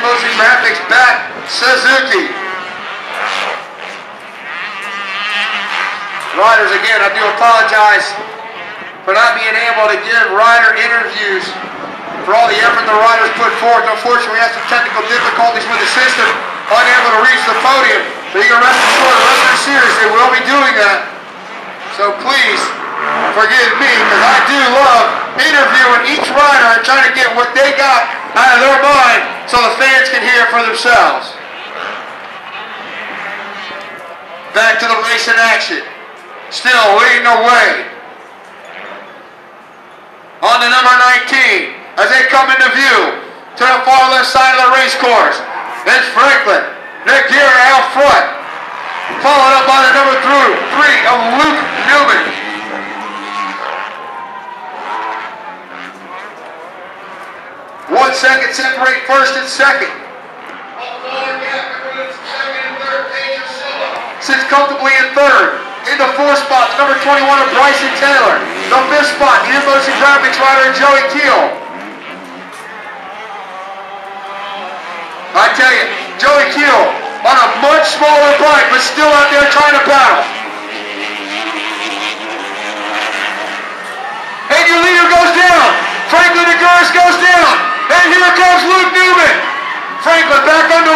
motion graphics back, Suzuki. Riders, again, I do apologize for not being able to give rider interviews for all the effort the riders put forth. Unfortunately, we had some technical difficulties with the system, unable to reach the podium. But you can rest assured the rest of the series they will be doing that. So please forgive me, because I do love interviewing each rider and trying to get what they got out of their mind so the fans can hear it for themselves. Back to the race in action. Still leading the way. On to number 19, as they come into view to the far left side of the race course. It's Franklin, Noguera out front, followed up by the number 3 of Luke Newman. One second separate first and second. Sits comfortably in third. In the fourth spot, number 21 of Bryson Taylor. The fifth spot, the in-motion graphics rider Joey Keel. I tell you, Joey Keel on a much smaller bike, but still out there trying to battle. And your leader goes down. Franklin Noguera goes down. And here comes Luke Newman. Franklin back under